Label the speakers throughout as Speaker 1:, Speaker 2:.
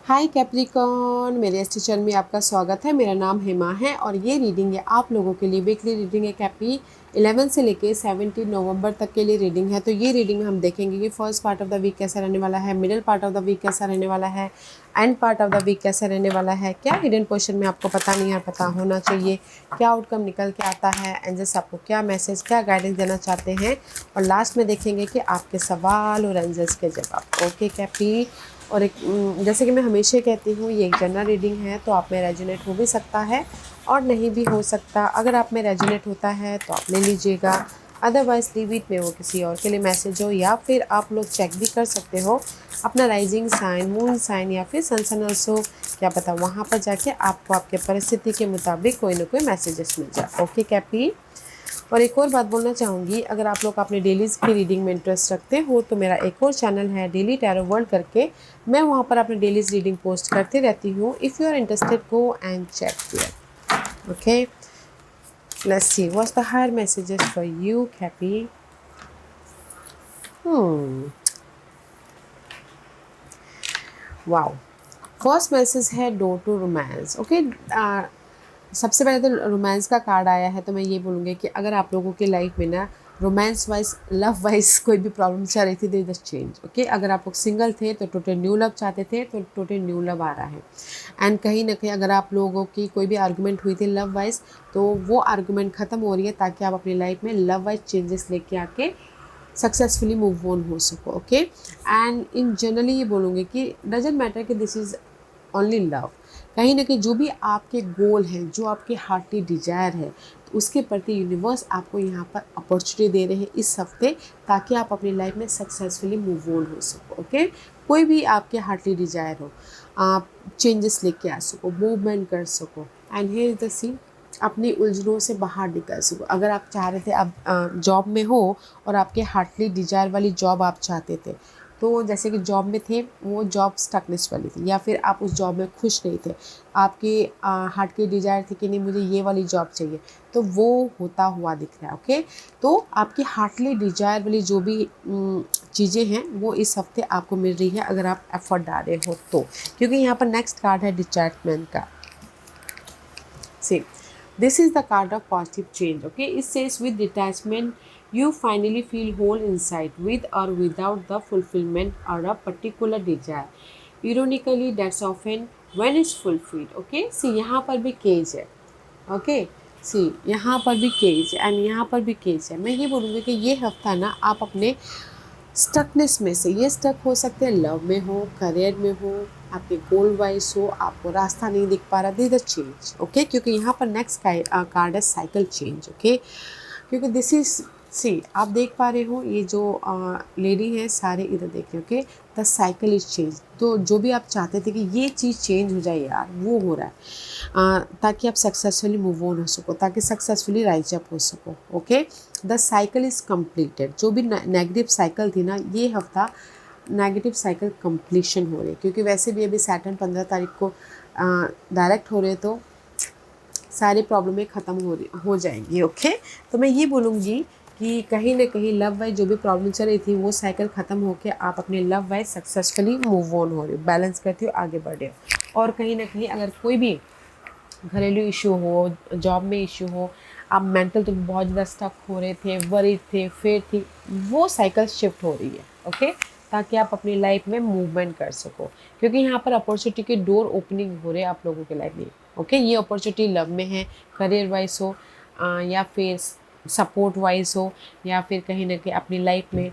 Speaker 1: हाय Capricorn, मेरे इस channel में आपका स्वागत है। मेरा नाम हेमा है और ये रीडिंग है आप लोगों के लिए। वीकली रीडिंग है कैप्री 11 से लेके 17 नवंबर तक के लिए रीडिंग है। तो ये रीडिंग में हम देखेंगे कि first part of the week कैसा रहने वाला है, middle part of the week कैसा रहने वाला है, and part of the week कैसा रहने वाला है। क्या हिडन क्वेश्चन में आपको पता नहीं है, पता होना चाहिए, क्या आउटकम निकल के आता है, एंजल्स आपको क्या मैसेज, क्या गाइडेंस देना चाहते हैं, और लास्ट में देखेंगे कि आपके सवाल और एंजल्स के जवाब। ओके कैप्री। और एक जैसे कि मैं हमेशा कहती हूँ, ये एक जनरल रीडिंग है, तो आप में रेजोनेट हो भी सकता है और नहीं भी हो सकता। अगर आप में रेजोनेट होता है तो आप ले लीजिएगा, अदरवाइज लीव इट में वो किसी और के लिए मैसेज हो, या फिर आप लोग चेक भी कर सकते हो अपना राइजिंग साइन, मून साइन या फिर सन सन ऑल्सो, क्या पता वहाँ पर जाके आपको आपके परिस्थिति के मुताबिक कोई ना कोई मैसेजेस मिल जाए। ओके कैपी। और एक और बात बोलना चाहूँगी, अगर आप लोग अपने डेलीज़ की रीडिंग में इंटरेस्ट रखते हो तो मेरा एक और चैनल है डेली टैरो वर्ल्ड करके, मैं वहाँ पर अपने डेलीज़ रीडिंग पोस्ट करती रहती हूँ। If you are interested go and check there. Okay, let's see what's the higher messages for you Cappy. Wow, first message है डोर टू रोमांस। ओके, सबसे पहले तो रोमांस का कार्ड आया है, तो मैं ये बोलूँगी कि अगर आप लोगों की लाइफ में ना रोमांस वाइज, लव वाइज कोई भी प्रॉब्लम चल रही थी, देयर इज चेंज। ओके, अगर आप लोग सिंगल थे तो टोटल न्यू लव चाहते थे तो टोटल न्यू लव आ रहा है। एंड कहीं ना कहीं अगर आप लोगों की कोई भी आर्गुमेंट हुई थी लव वाइज, तो वो आर्गुमेंट ख़त्म हो रही है ताकि आप अपनी लाइफ में लव वाइज चेंजेस लेके आके सक्सेसफुली मूव ऑन हो सको। ओके, एंड इन जनरली ये बोलूँगी कि डजेंट मैटर कि दिस इज़ ओनली लव। कहीं ना कहीं जो भी आपके गोल हैं, जो आपके हार्टली डिजायर है, तो उसके प्रति यूनिवर्स आपको यहाँ पर अपॉर्चुनिटी दे रहे हैं इस हफ्ते, ताकि आप अपनी लाइफ में सक्सेसफुली मूव ऑन हो सको। ओके, कोई भी आपके हार्टली डिजायर हो, आप चेंजेस लेके आ सको, मूवमेंट कर सको, एंड हियर इज द सी, अपनी उलझनों से बाहर निकल सको। अगर आप चाह रहे थे आप जॉब में हो और आपके हार्टली डिजायर वाली जॉब आप चाहते थे, तो जैसे कि जॉब में थे, वो जॉब स्टकनेस वाली थी, या फिर आप उस जॉब में खुश नहीं थे, आपके हार्ट की डिजायर थी कि नहीं मुझे ये वाली जॉब चाहिए, तो वो होता हुआ दिख रहा है। ओके, तो आपकी हार्टली डिजायर वाली जो भी चीज़ें हैं वो इस हफ्ते आपको मिल रही है, अगर आप एफर्ट डाल रहे हो तो। क्योंकि यहाँ पर नेक्स्ट कार्ड है डिटैचमेंट का। See, this is the card of positive change. Okay, it says with detachment you finally feel whole inside, with or without the fulfillment or a particular desire. Ironically, that's often when it's fulfilled. Okay, see यहाँ पर भी cage है। Okay, सी यहाँ पर भी cage and यहाँ पर भी केज है। मैं ये बोलूँगी कि ये हफ्ता ना आप अपने स्टकनेस में से, ये स्टक हो सकते हैं लव में हो, करियर में हो, आपके गोल वाइज हो, आपको रास्ता नहीं दिख पा रहा, दिस द चेंज। ओके, क्योंकि यहाँ पर नेक्स्ट कार्ड है साइकिल चेंज। ओके, क्योंकि दिस इज सी, आप देख पा रहे हो ये जो लेडी है, सारे इधर देखिए। Okay, the cycle is change. तो जो भी आप चाहते थे कि ये चीज़ चेंज हो जाए यार, वो हो रहा है, ताकि आप सक्सेसफुली मूव ऑन हो सको, ताकि सक्सेसफुली राइज अप हो सको। Okay, the cycle is completed. जो भी नेगेटिव साइकिल थी ना, ये हफ्ता नेगेटिव साइकिल कंप्लीशन हो रही है, क्योंकि वैसे भी अभी सैटर्न 15 तारीख को डायरेक्ट हो रहे, तो सारी प्रॉब्लमें ख़त्म हो जाएंगी। ओके, तो मैं ये बोलूँगी कि कहीं ना कहीं लव वाइज जो भी प्रॉब्लम चल रही थी, वो साइकिल ख़त्म होकर आप अपने love wise successfully move on हो रही हो, बैलेंस करती हो, आगे बढ़ रहे हो। और कहीं ना कहीं अगर कोई भी घरेलू इशू हो, जॉब में इशू हो, आप मेंटल तो बहुत ज़्यादा स्टक हो रहे थे, वरीड थे, फेयर थी, वो साइकिल शिफ्ट हो रही है। ओके, ताकि आप अपनी लाइफ में मूवमेंट कर सको, क्योंकि यहाँ पर अपॉर्चुनिटी के डोर ओपनिंग हो रहे हैं आप लोगों के लाइफ में। ओके, ये अपॉर्चुनिटी लव में है, करियर वाइज हो, या फिर सपोर्ट वाइज हो, या फिर कहीं ना कहीं अपनी लाइफ में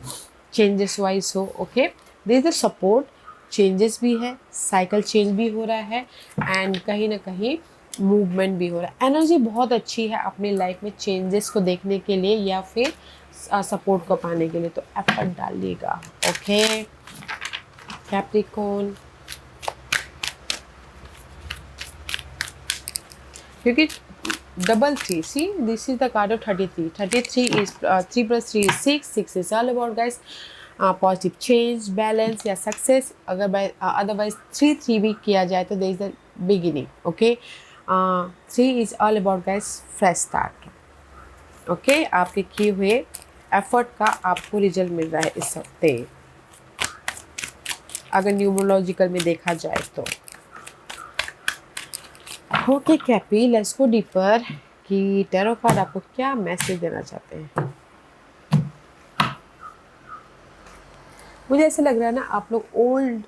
Speaker 1: चेंजेस वाइज हो। Okay, there is the support, changes भी है, साइकिल चेंज भी हो रहा है, एंड कहीं ना कहीं मूवमेंट भी हो रहा है। एनर्जी बहुत अच्छी है अपनी लाइफ में चेंजेस को देखने के लिए या फिर सपोर्ट को पाने के लिए, तो एफर्ट डालिएगा। ओके कैप्रिकॉर्न, क्योंकि double three, see this is the card of 33। 33 is 3 + 3 is 6। 6 is all about guys positive change, balance या सक्सेस। अगर बाय अदरवाइज 3 भी किया जाए तो there is the beginning. Okay, 3 is all about guys fresh start. Okay, आपके किए हुए effort का आपको रिजल्ट मिल रहा है इस हफ्ते, अगर न्यूमरोलॉजिकल में देखा जाए तो। ओके कैपी, लेट्स गो डीपर कि टैरो कार्ड आपको क्या मैसेज देना चाहते हैं। मुझे ऐसा लग रहा है ना, आप लोग ओल्ड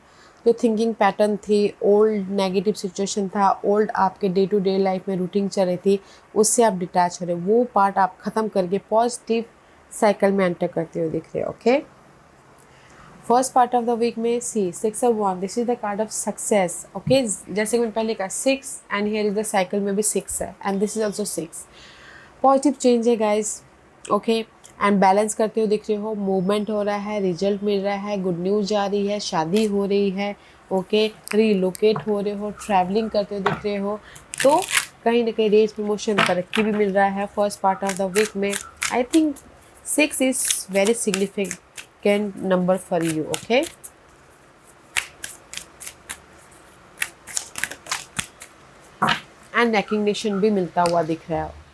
Speaker 1: जो थिंकिंग पैटर्न थी, ओल्ड नेगेटिव सिचुएशन था, ओल्ड आपके डे टू डे लाइफ में रूटीन चल रही थी, उससे आप डिटैच हो रहे हो, वो पार्ट आप ख़त्म करके पॉजिटिव साइकिल में एंटर करते हुए दिख रहे हो। Okay, first part of the week में see 6 of Wands, this is the card of success. Okay, जैसे कि मैंने पहले कहा 6 and here is the cycle में भी 6 है and this is also 6। Positive change है गाइज। ओके, एंड बैलेंस करते हुए दिख रहे हो, मूवमेंट हो रहा है, रिजल्ट मिल रहा है, गुड न्यूज़ जा रही है, शादी हो रही है। ओके, रिलोकेट हो रहे हो, ट्रैवलिंग करते हुए दिख रहे हो, तो कहीं ना कहीं रेज प्रमोशन तरक्की भी मिल रहा है first part of the week में। I think 6 is very significant number for you. Okay, and recognition भी मिलता हुआ दिख रहा है,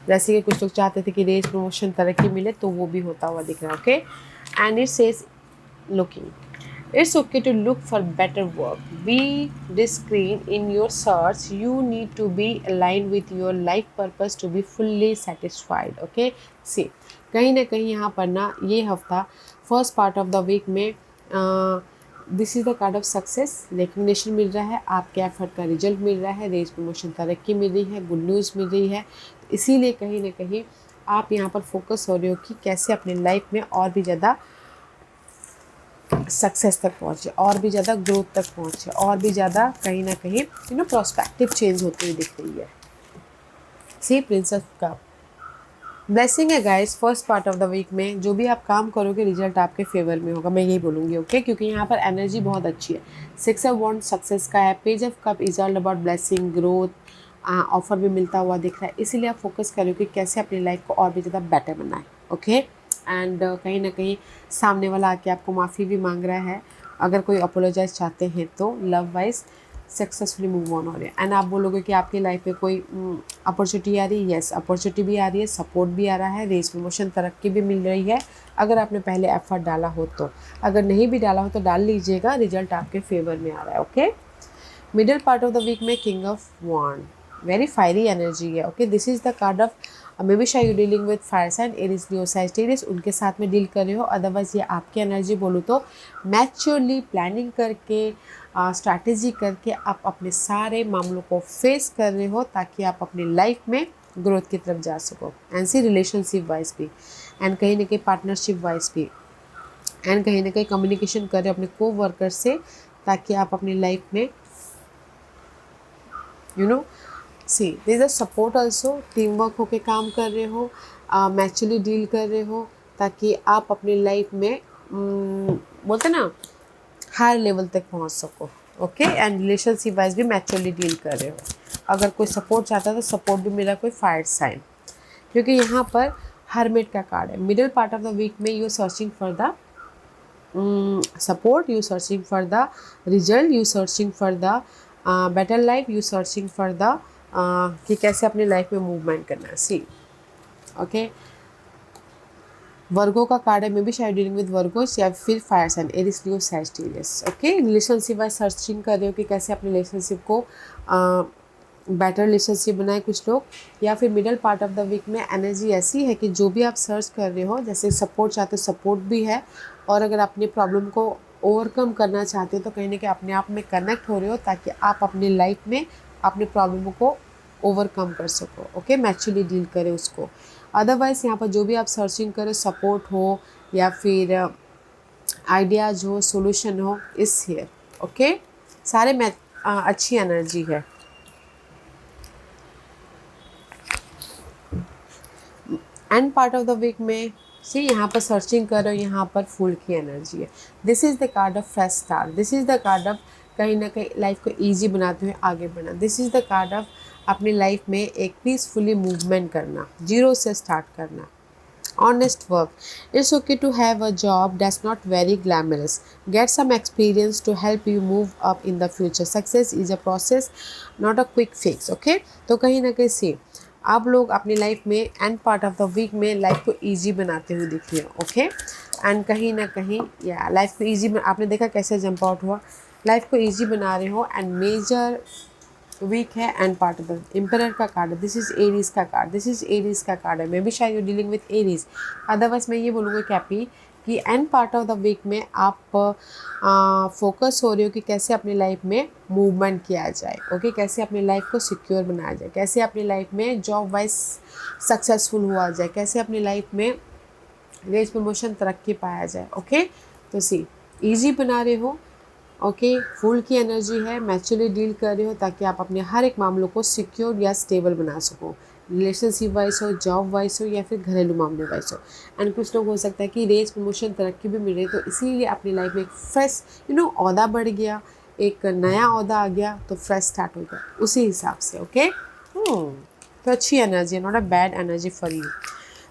Speaker 1: जैसे कि कुछ लोग चाहते थे कि रेज प्रमोशन तरक्की मिले, तो वो भी होता हुआ दिख रहा है। Okay, and it says looking, it's okay to look for better work, be discreet in your search, you need to be align with your life purpose to be fully satisfied. Okay, see कहीं ना कहीं यहाँ पर ना ये हफ्ता first part of the week में this is the card of success, recognition मिल रहा है, आपके एफर्ट का रिजल्ट मिल रहा है, रेज प्रमोशन तरक्की मिल रही है, गुड न्यूज़ मिल रही है। तो इसीलिए कहीं ना कहीं आप यहाँ पर फोकस हो रहे हो कि कैसे अपनी लाइफ में और भी ज़्यादा सक्सेस तक पहुँचे, और भी ज़्यादा ग्रोथ तक पहुँचे, और भी ज़्यादा कहीं ना कहीं प्रोस्पेक्टिव चेंज होती हुई दिख रही है। सी प्रिंसेस का ब्लेसिंग है guys first part of the week में, जो भी आप काम करोगे रिजल्ट आपके फेवर में होगा, मैं यही बोलूँगी। ओके, क्योंकि यहाँ पर एनर्जी बहुत अच्छी है। 6 of Wands सक्सेस का है, page of cup is all about blessing, growth, offer भी मिलता हुआ दिख रहा है। इसीलिए आप फोकस करो कि कैसे अपनी लाइफ को और भी ज़्यादा बेटर बनाए। ओके, एंड कहीं ना कहीं सामने वाला आके आपको माफ़ी भी मांग रहा है, अगर कोई अपोलोजाइज चाहते हैं तो love wise successfully move on हो रहे हैं। एंड आप बोलोगे कि आपकी लाइफ में कोई अपॉर्चुनिटी आ रही है, येस अपॉर्चुनिटी भी आ रही है, सपोर्ट भी आ रहा है, रेस प्रमोशन तरक्की भी मिल रही है, अगर आपने पहले एफर्ट डाला हो तो। अगर नहीं भी डाला हो तो डाल लीजिएगा, रिजल्ट आपके फेवर में आ रहा है। Okay, middle part of the week में king of wand, very fiery energy है। Okay, this is the card of maybe शायद you dealing with fire sign, Aries, Leo, Sagittarius, उनके साथ में डील कर रहे हो। अदरवाइज ये आपकी एनर्जी बोलूँ तो मैच्योरली प्लानिंग करके, स्ट्रैटेजी करके आप अपने सारे मामलों को फेस कर रहे हो, ताकि आप अपनी लाइफ में ग्रोथ की तरफ जा सको। एंड सी रिलेशनशिप वाइज भी, एंड कहीं ना कहीं पार्टनरशिप वाइज भी, एंड कहीं ना कहीं कम्युनिकेशन कर रहे हो अपने को वर्कर से, ताकि आप अपनी लाइफ में see there is a support also, team work होके काम कर रहे हो, मैचुअली डील कर रहे हो, ताकि आप अपनी लाइफ में बोलते ना हायर लेवल तक पहुंच सको। ओके, एंड रिलेशनशिप वाइज भी मैचुअली डील कर रहे हो। अगर कोई सपोर्ट चाहता है तो सपोर्ट भी मिला, कोई फायर साइन, क्योंकि यहाँ पर हरमिट का कार्ड है। Middle part of the week में you searching for the support, you searching for the result, you searching for the better life, you searching for the कि कैसे अपनी लाइफ में मूवमेंट करना है। सी ओके, वर्गो का कार्ड है, मे बी शायद डीलिंग विद वर्गोस या फिर fire sign, Aries, Leo, Sagittarius. Okay, relationship wise searching कर रहे हो कि कैसे अपने रिलेशनशिप को बेटर रिलेशनशिप बनाए कुछ लोग, या फिर middle part of the week में एनर्जी ऐसी है कि जो भी आप सर्च कर रहे हो, जैसे सपोर्ट चाहते हो सपोर्ट भी है, और अगर अपनी प्रॉब्लम को ओवरकम करना चाहते हो तो कहीं ना कहीं अपने आप में कनेक्ट हो रहे हो, ताकि आप अपनी लाइफ में अपनी प्रॉब्लम को ओवरकम कर सको। ओके, मैच्योरली डील करें उसको। अदरवाइज़ यहाँ पर जो भी आप सर्चिंग करो, सपोर्ट हो या फिर आइडियाज़ हो, सोल्यूशन हो, इस हियर। ओके, सारे में अच्छी एनर्जी है। And part of the week में सी यहाँ पर सर्चिंग करो, यहाँ पर फूल की एनर्जी है। This is the card of fresh start, this is the card of कहीं ना कहीं लाइफ को इजी बनाते हुए आगे बढ़ना। This is the card of अपनी लाइफ में एक पीसफुली मूवमेंट करना, जीरो से स्टार्ट करना। Honest work. It's okay to have a job that's not very glamorous. Get some experience to help you move up in the future. Success is a process, not a quick fix. Okay? तो कहीं ना कहीं से आप लोग अपनी life में end part of the week में लाइफ को इजी बनाते हुए दिख रहे हो। ओके, एंड कहीं ना कहीं या लाइफ को इजी, आपने देखा कैसे जंप आउट हुआ, लाइफ को इजी बना रहे हो। एंड मेजर वीक है and part of the emperor का कार्ड है, दिस इज एरीज का कार्ड, दिस इज एरीज का कार्ड है, मे बी शायद you dealing with Aries. Otherwise मैं ये बोलूँगा कैपी कि end part of the week में आप फोकस हो रहे हो कि कैसे अपनी लाइफ में मूवमेंट किया जाए, ओके कैसे अपनी लाइफ को सिक्योर बनाया जाए, कैसे अपनी लाइफ में जॉब वाइज सक्सेसफुल हुआ जाए, कैसे अपनी लाइफ में रेज प्रमोशन तरक्की पाया जाए। ओके तो सी ईजी बना रहे हो, ओके फुल की एनर्जी है, मैच्योरली डील कर रहे हो ताकि आप अपने हर एक मामलों को सिक्योर या स्टेबल बना सको, रिलेशनशिप वाइज हो, जॉब वाइज हो या फिर घरेलू मामले वाइज हो। एंड कुछ लोग हो सकता है कि रेज प्रमोशन तरक्की भी मिल रही है, तो इसीलिए अपनी लाइफ में एक फ्रेश ओहदा बढ़ गया, एक नया ओहदा आ गया तो फ्रेश स्टार्ट हो गया उसी हिसाब से। ओके तो अच्छी एनर्जी है, not a bad energy for you.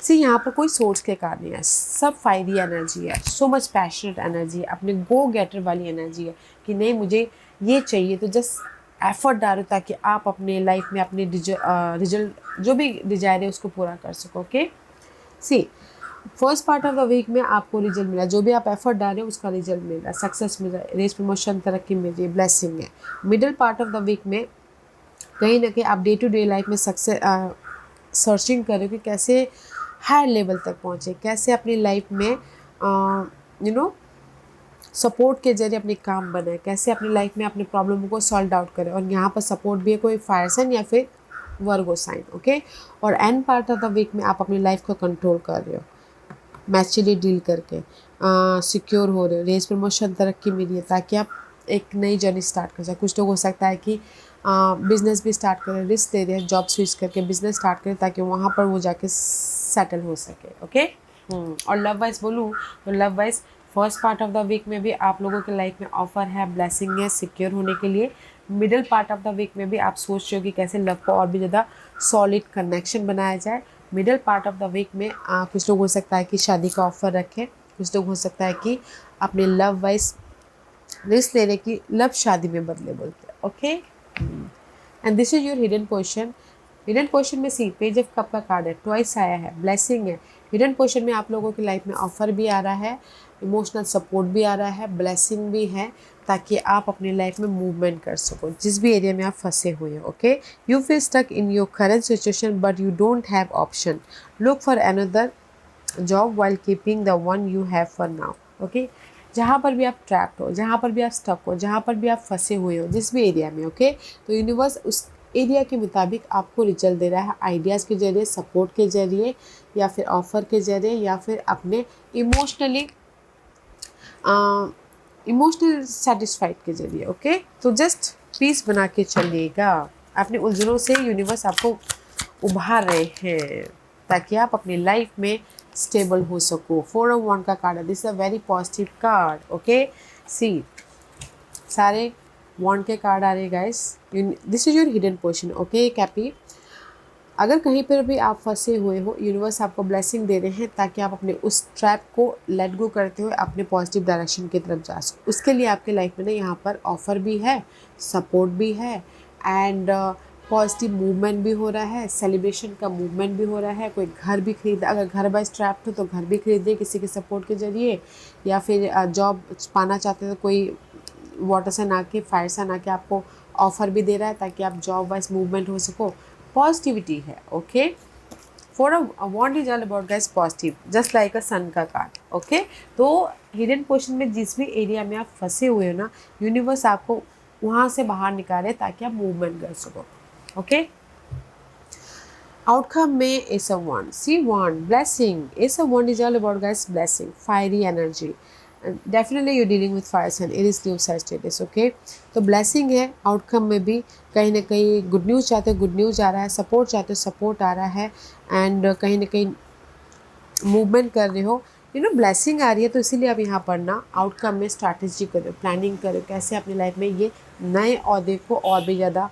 Speaker 1: See यहाँ पर कोई सोर्स के कारण नहीं है, सब फायरी एनर्जी है, सो मच पैशनेट एनर्जी है, अपने गो गेटर वाली एनर्जी है कि नहीं मुझे ये चाहिए, तो जस्ट एफर्ट डालो ताकि आप अपने लाइफ में अपने रिजल्ट जो भी डिजायर है उसको पूरा कर सको। Okay see first part of the week में आपको रिजल्ट मिला, जो भी आप एफर्ट डालें उसका रिजल्ट मिल रहा है, सक्सेस मिल रहा है, रेस प्रमोशन तरक्की मिल रही है, ब्लेसिंग है। Middle part of the week में कहीं ना कहीं आप डे टू डे लाइफ में सक्सेस सर्चिंग कर रहे हो कि कैसे हायर लेवल तक पहुँचे, कैसे अपनी लाइफ में सपोर्ट के जरिए अपने काम बनाए, कैसे अपनी लाइफ में अपने प्रॉब्लम को सॉल्व आउट करें। और यहाँ पर सपोर्ट भी है कोई फायर साइन या फिर वर्गो साइन। ओके और end part of the week में आप अपनी लाइफ को कंट्रोल कर रहे हो, मैच्योरली डील करके सिक्योर हो रहे हो, रेस प्रमोशन तरक्की मिली है ताकि आप एक नई जर्नी स्टार्ट कर सकें। कुछ लोग हो सकता है कि बिजनेस भी स्टार्ट करें, रिस्क दे रहे हैं, जॉब स्विच करके बिजनेस स्टार्ट करें ताकि वहाँ पर वो जाके सेटल हो सके। ओके और लव वाइज बोलूँ तो love wise first part of the week में भी आप लोगों के लाइफ में ऑफर है, ब्लेसिंग है सिक्योर होने के लिए। Middle part of the week में भी आप सोच रहे हो कि कैसे लव को और भी ज़्यादा सॉलिड कनेक्शन बनाया जाए। Middle part of the week में कुछ लोग हो सकता है कि शादी का ऑफर रखें, कुछ लोग हो सकता है कि अपने लव वाइज रिस्क लेने की लव शादी में बदले बोलते हैं। Okay and this is your hidden portion. Hidden portion में सी पेज ऑफ कप का कार्ड है, ट्वाइस आया है, ब्लेसिंग है। हिडन पोर्शन में आप लोगों की लाइफ में ऑफर भी आ रहा है, इमोशनल सपोर्ट भी आ रहा है, ब्लेसिंग भी है ताकि आप अपनी लाइफ में मूवमेंट कर सको जिस भी एरिया में आप फंसे हुए हो। Okay you feel stuck in your current situation but you don't have option, look for another job while keeping the one you have for now. Okay जहाँ पर भी आप ट्रैप्ड हो, जहाँ पर भी आप स्टक हो, जहाँ पर भी आप फंसे हुए हो जिस भी एरिया में, ओके तो यूनिवर्स उस एरिया के मुताबिक आपको रिजल्ट दे रहा है, आइडियाज़ के जरिए, सपोर्ट के जरिए या फिर ऑफ़र के जरिए या फिर अपने इमोशनल सेटिस्फाइड के जरिए। ओके तो जस्ट पीस बना के चलिएगा, अपने उलझनों से यूनिवर्स आपको उभार रहे हैं ताकि आप अपनी लाइफ में स्टेबल हो सको। 4 ऑफ वन का कार्ड है, this is a very positive card. Okay see सारे वॉन्ड के कार्ड आ रहे हैं guys, this is your hidden portion. Okay कैपी अगर कहीं पर भी आप फंसे हुए हो, यूनिवर्स आपको ब्लेसिंग दे रहे हैं ताकि आप अपने उस ट्रैप को लेट गो करते हुए अपने पॉजिटिव डायरेक्शन की तरफ जा सको। उसके लिए आपके लाइफ में ना यहाँ पर ऑफ़र भी है, सपोर्ट भी है एंड पॉजिटिव मूवमेंट भी हो रहा है, सेलिब्रेशन का मूवमेंट भी हो रहा है। कोई घर भी खरीद, अगर घर बाइज ट्रैप्ड हो तो घर भी खरीदे किसी के सपोर्ट के जरिए, या फिर जॉब पाना चाहते हो तो कोई वाटर से ना के फायर से ना के आपको ऑफ़र भी दे रहा है ताकि आप जॉब वाइज मूवमेंट हो सको। पॉजिटिविटी है। Okay for a wand is all about guys positive, just like a sun का कार्ड। ओके तो हिडन पोर्शन में जिस भी एरिया में आप फंसे हुए हो ना, यूनिवर्स आपको वहाँ से बाहर निकाले ताकि आप मूवमेंट कर सको। ओके आउटकम में ace of wand, see wand blessing, ace of wand is all about guys blessing, fiery energy, definitely you dealing with fire sign, Aries new status. Okay तो ब्लेसिंग है, आउटकम में भी कहीं ना कहीं गुड न्यूज़ चाहते हो गुड न्यूज़ आ रहा है, सपोर्ट चाहते हो सपोर्ट आ रहा है एंड कहीं ना कहीं मूवमेंट कर रहे हो, ब्लेसिंग आ रही है। तो इसीलिए आप यहाँ पर ना आउटकम में स्ट्रैटेजी करो, प्लानिंग करो कैसे अपनी लाइफ में ये नए ओहदे को और भी ज़्यादा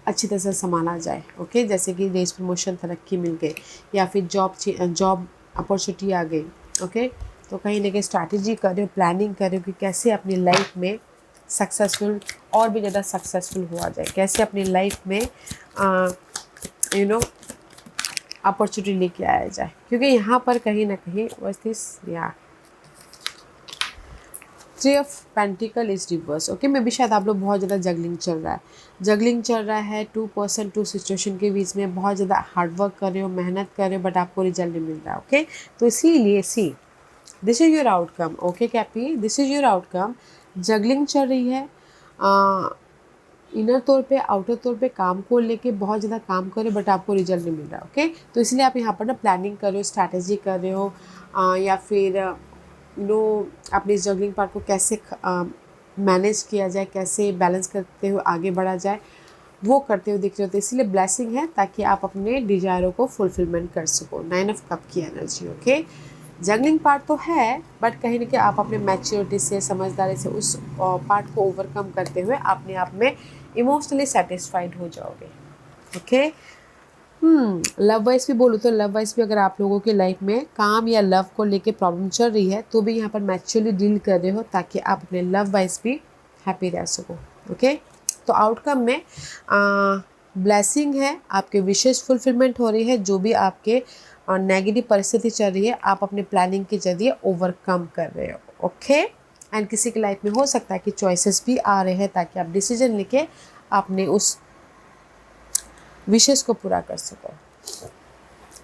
Speaker 1: अच्छी तरह से संभाला जाए। ओके जैसे कि रेस प्रमोशन तरक्की मिल गई या फिर जॉब अपॉर्चुनिटी आ गई। ओके तो कहीं ना कहीं स्ट्रैटेजी कर रहे हो, प्लानिंग कर रहे हो कि कैसे अपनी लाइफ में सक्सेसफुल और भी ज़्यादा सक्सेसफुल हुआ जाए, कैसे अपनी लाइफ में अपॉर्चुनिटी लेके आया जाए। क्योंकि यहाँ पर कहीं ना कहीं बस दिस या three of pentacle is reverse. Okay, मे भी शायद आप लोग बहुत ज़्यादा जगलिंग चल रहा है, जगलिंग चल रहा है 2 पर्सन 2 सिचुएशन के बीच में, बहुत ज़्यादा हार्डवर्क कर रहे हो, मेहनत कर रहे हो, बट आपको रिजल्ट नहीं मिल रहा। ओके, तो इसीलिए see this is your outcome. Okay कैपी, this is your outcome. Juggling चल रही है, इनर तौर पे आउटर तौर पे काम को लेके बहुत ज़्यादा काम कर रहे हो, बट आपको रिजल्ट नहीं मिल रहा। ओके, तो इसलिए आप यहाँ पर ना प्लानिंग कर रहे हो, स्ट्रैटेजी कर रहे हो, या फिर अपनी इस जगलिंग पार्ट को कैसे मैनेज किया जाए, कैसे बैलेंस करते हुए आगे बढ़ा जाए, वो करते हुए दिख रहे होते। इसीलिए ब्लेसिंग है ताकि आप अपने डिजायरों को फुलफिलमेंट कर सको। 9 ऑफ कप की एनर्जी। ओके, जगलिंग पार्ट तो है, बट कहीं ना कहीं आप अपने मैच्योरिटी से, समझदारी से उस पार्ट को ओवरकम करते हुए अपने आप में इमोशनली सेटिस्फाइड हो जाओगे। ओके, लव वाइज भी बोलूँ तो लव वाइज भी अगर आप लोगों की लाइफ में काम या लव को लेके प्रॉब्लम चल रही है तो भी यहाँ पर मैच्योरली डील कर रहे हो ताकि आप अपने लव वाइज भी हैप्पी रह सको। ओके, तो आउटकम में ब्लेसिंग है, आपके विशेष फुलफिलमेंट हो रही है, जो भी आपके नेगेटिव परिस्थिति चल रही है आप अपने प्लानिंग के जरिए ओवरकम कर रहे हो। ओके, एंड किसी की लाइफ में हो सकता है कि चॉइसेस भी आ रहे हैं ताकि आप डिसीजन लेके आपने उस विशेष को पूरा कर सको।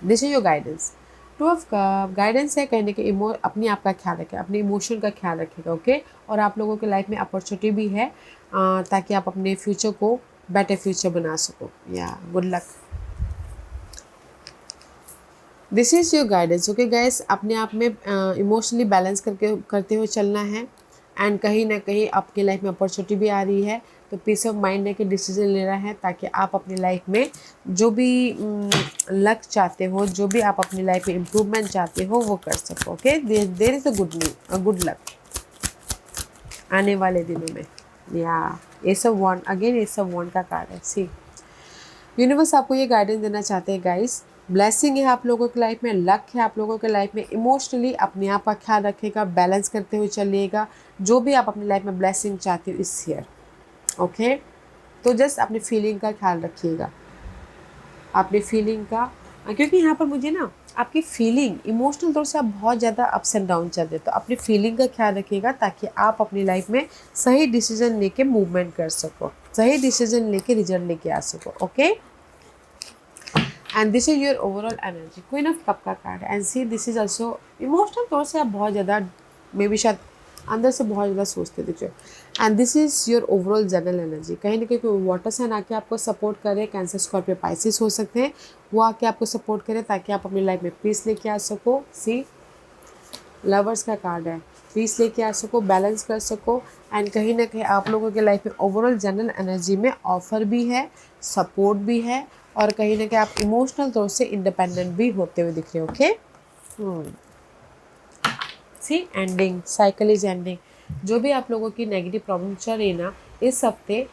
Speaker 1: This is your guidance. 2 of guidance है कहने के अपने आप का ख्याल रखें, अपने इमोशन का ख्याल रखेगा। ओके, और आप लोगों के लाइफ में अपॉर्चुनिटी भी है ताकि आप अपने फ्यूचर को बेटर फ्यूचर बना सको। या good luck. This is your guidance. Okay guys, अपने आप में इमोशनली बैलेंस करते हुए चलना है, एंड कहीं ना कहीं आपकी लाइफ में अपॉर्चुनिटी भी आ रही है, तो पीस ऑफ माइंड लेके डिसीजन लेना है ताकि आप अपनी लाइफ में जो भी लक चाहते हो, जो भी आप अपनी लाइफ में इम्प्रूवमेंट चाहते हो वो कर सको। Okay, there is a good luck आने वाले दिनों में। या ace of wand, again ace of wand का कार्ड है। सी, यूनिवर्स आपको ये गाइडेंस देना चाहते हैं गाइस, ब्लेसिंग है आप लोगों की लाइफ में, लक है आप लोगों के लाइफ में, इमोशनली अपने आप का ख्याल रखेगा, बैलेंस करते हुए चलिएगा, जो भी आप अपनी लाइफ में ब्लेसिंग चाहते हो इस ईयर। ओके, तो जस्ट अपनी फीलिंग का ख्याल रखिएगा, अपनी फीलिंग का, क्योंकि यहाँ पर मुझे ना आपकी फीलिंग इमोशनल तौर से आप बहुत ज़्यादा अप्स एंड डाउन चल रहे, तो अपनी फीलिंग का ख्याल रखिएगा ताकि आप अपनी लाइफ में सही डिसीजन लेके मूवमेंट कर सको, सही डिसीजन लेके रिजल्ट लेके आ सको। Okay, and this is your overall energy. Queen of cup का card, and see this is also emotional तौर से आप बहुत ज़्यादा मे बी शायद अंदर से बहुत ज़्यादा सोचते दिख रहे हो, and this is your overall general energy. कहीं ना कहीं कोई वाटर साइन आके आपको सपोर्ट करे, कैंसर स्कॉर्पियो पाइसिस हो सकते हैं, वो आके आपको सपोर्ट करे ताकि आप अपनी लाइफ में पीस लेके आ सको। सी, लवर्स का कार्ड है, पीस लेके आ सको, बैलेंस कर सको, एंड कहीं ना कहीं आप लोगों के लाइफ में ओवरऑल जनरल एनर्जी में ऑफर भी है, सपोर्ट भी है, और कहीं ना कहीं आप इमोशनल तौर से इंडिपेंडेंट भी होते हुए दिख रहे हो। Okay, see, ending, cycle is ending. जो भी आप लोगों की नेगेटिव प्रॉब्लम चल रही है ना इस हफ्ते,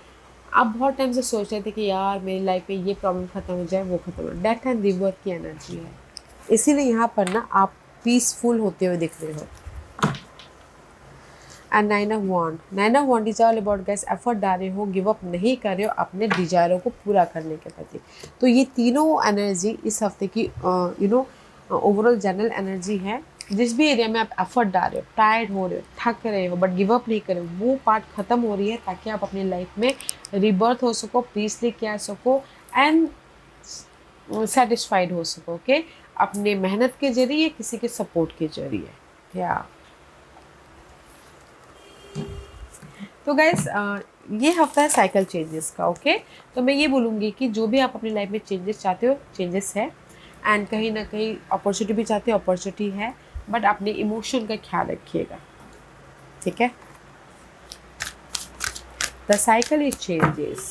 Speaker 1: आप बहुत टाइम से सोच रहे थे कि यार मेरी लाइफ में ये प्रॉब्लम खत्म हो जाए, वो खत्म हो जाए, डेथ एंड रिबर्थ की एनर्जी है, इसीलिए यहाँ पर ना आप पीसफुल होते हुए दिख रहे हो। And 9 of wand, 9 of wand is all about guys effort डाल रहे हो, गिव अप नहीं कर रहे हो अपने डिजायरों को पूरा करने के प्रति। तो ये तीनों एनर्जी इस हफ्ते की ओवरऑल जनरल एनर्जी है। जिस भी एरिया में आप एफर्ट डाल रहे हो, टायर्ड हो रहे हो, थक रहे हो, बट गिव अप नहीं कर रहे हो, वो पार्ट खत्म हो रही है ताकि आप अपनी लाइफ में रिबर्थ हो सको, पीस लेके आ सको, एंड सेटिस्फाइड हो सको। ओके, अपने मेहनत के जरिए, किसी के सपोर्ट के जरिए। या तो गाइस ये हफ्ता है साइकिल चेंजेस का। ओके, तो मैं ये बोलूँगी कि जो भी आप अपनी लाइफ में चेंजेस चाहते हो, चेंजेस है, एंड कहीं ना कहीं अपॉर्चुनिटी भी चाहते हो, अपॉर्चुनिटी है, बट अपने इमोशन का ख्याल रखिएगा। ठीक है, द साइकिल इज चेंजेस,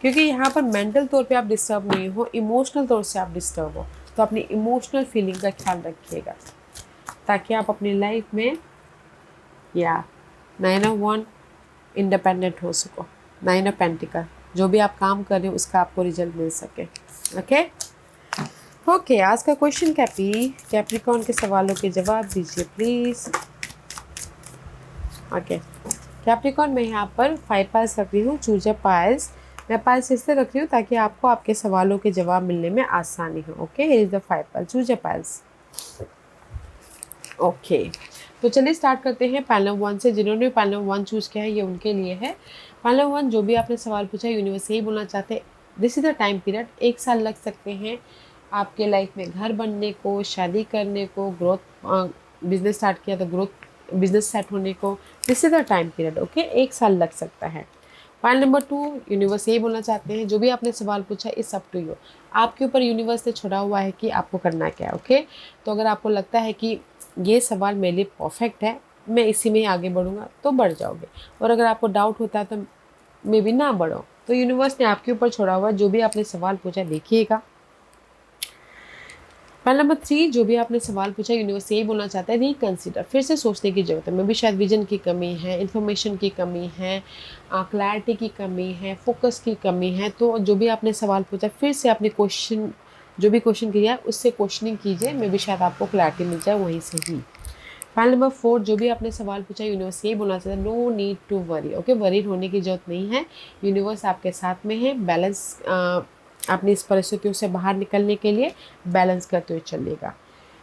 Speaker 1: क्योंकि यहाँ पर मेंटल तौर पे आप डिस्टर्ब नहीं हो, इमोशनल तौर से आप डिस्टर्ब हो, तो अपनी इमोशनल फीलिंग का ख्याल रखिएगा ताकि आप अपनी लाइफ में या 9 ऑफ वॉन्ड इंडिपेंडेंट हो सको, 9 ऑफ पेंटिकल, जो भी आप काम कर रहे हो उसका आपको रिजल्ट मिल सके। ओके, आज का क्वेश्चन कैप्रिकॉर्न के सवालों के जवाब दीजिए प्लीज़। ओके, कैप्रिकॉर्न मैं यहाँ पर 5 पाइल्स रख रही हूँ, चूज अ पाइल्स। मैं पाइल्स इसलिए रख रही हूँ ताकि आपको आपके सवालों के जवाब मिलने में आसानी हो। Okay, here is the 5 piles, choose a piles. Okay, तो चलिए स्टार्ट करते हैं पैनल 1 से। जिन्होंने पैनल 1 चूज़ किया है ये उनके लिए है। पैनल 1 जो भी आपने सवाल पूछा है यूनिवर्स यही बोलना चाहते हैं, this is the time period. 1 साल लग सकते हैं आपके लाइफ में घर बनने को, शादी करने को, ग्रोथ, बिजनेस स्टार्ट किया तो ग्रोथ, बिजनेस सेट होने को। This is the time period, okay. 1 साल लग सकता है। पॉइंट नंबर 2, यूनिवर्स यही बोलना चाहते हैं जो भी आपने सवाल पूछा इट्स अप टू यू। आपके ऊपर यूनिवर्स ने छोड़ा हुआ है कि आपको करना क्या है, ओके। तो अगर आपको लगता है कि ये सवाल मेरे लिए परफेक्ट है, मैं इसी में ही आगे बढ़ूंगा, तो बढ़ जाओगे। और अगर आपको डाउट होता है तो मे बी ना बढ़ो। तो यूनिवर्स ने आपके ऊपर छोड़ा हुआ है, जो भी आपने सवाल पूछा देखिएगा। पॉइंट नंबर 3, जो भी आपने सवाल पूछा यूनिवर्स यही बोलना चाहता है रिकंसिडर, फिर से सोचने की जरूरत है। मे भी शायद विजन की कमी है, इन्फॉर्मेशन की कमी है, क्लैरिटी की कमी है, फोकस की कमी है। तो जो भी आपने सवाल पूछा फिर से अपने क्वेश्चन, जो भी क्वेश्चन किया है उससे क्वेश्चनिंग कीजिए, मे भी शायद आपको क्लैरिटी मिल जाए वहीं से ही। पॉइंट नंबर 4, जो भी आपने सवाल पूछा यूनिवर्स यही बोलना चाहता है no need to worry, okay. Worried होने की जरूरत नहीं है, यूनिवर्स आपके साथ में है। बैलेंस, अपनी इस परिस्थितियों से बाहर निकलने के लिए बैलेंस करते हुए चलिएगा।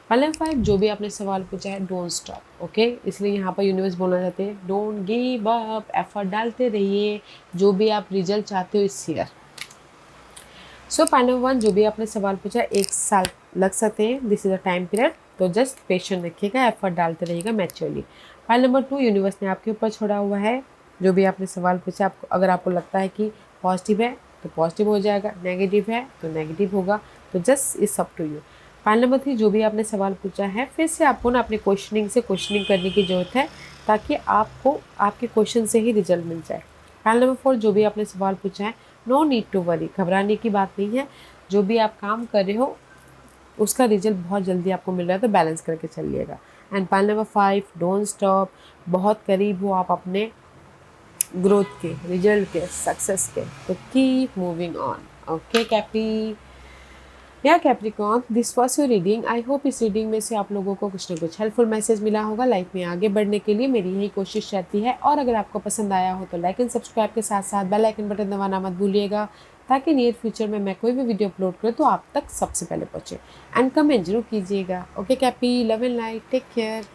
Speaker 1: पॉइंट नंबर 5, जो भी आपने सवाल पूछा है डोंट स्टॉप, ओके। इसलिए यहाँ पर यूनिवर्स बोलना चाहते हैं डोंट गिव अप, एफर्ट डालते रहिए, जो भी आप रिजल्ट चाहते हो इस ईयर। सो पॉइंट नंबर 1, जो भी आपने सवाल पूछा 1 साल लग सकते हैं, this is a time period, तो जस्ट पेशेंट रखिएगा, एफर्ट डालते रहिएगा मैच्योरली। पॉइंट नंबर 2, यूनिवर्स ने आपके ऊपर छोड़ा हुआ है, जो भी आपने सवाल पूछा आपको, अगर आपको लगता है कि पॉजिटिव है तो पॉजिटिव हो जाएगा, नेगेटिव है तो नेगेटिव होगा, तो just it's up to you. Point number 3, जो भी आपने सवाल पूछा है फिर से आपको ना अपने क्वेश्चनिंग से क्वेश्चनिंग करने की ज़रूरत है, ताकि आपको आपके क्वेश्चन से ही रिजल्ट मिल जाए। पॉइंट नंबर 4, जो भी आपने सवाल पूछा है नो नीड टू वरी, घबराने की बात नहीं है। जो भी आप काम कर रहे हो उसका रिजल्ट बहुत जल्दी आपको मिल रहा है, तो बैलेंस करके चलिएगा। And point number 5, don't stop, बहुत करीब हो आप अपने ग्रोथ के, रिजल्ट के, सक्सेस के, तो कीप मूविंग ऑन, ओके कैपी या Capricorn. This was your reading. I hope इस रीडिंग में से आप लोगों को कुछ ना कुछ हेल्पफुल मैसेज मिला होगा। लाइफ में आगे बढ़ने के लिए मेरी यही कोशिश रहती है। और अगर आपको पसंद आया हो तो लाइक एंड सब्सक्राइब के साथ साथ बेल आइकन बटन दबाना मत भूलिएगा, ताकि नियर फ्यूचर में मैं कोई भी वीडियो अपलोड करूँ तो आप तक सबसे पहले पहुँचे। एंड कमेंट जरूर कीजिएगा। ओके कैपी, love and light, take care.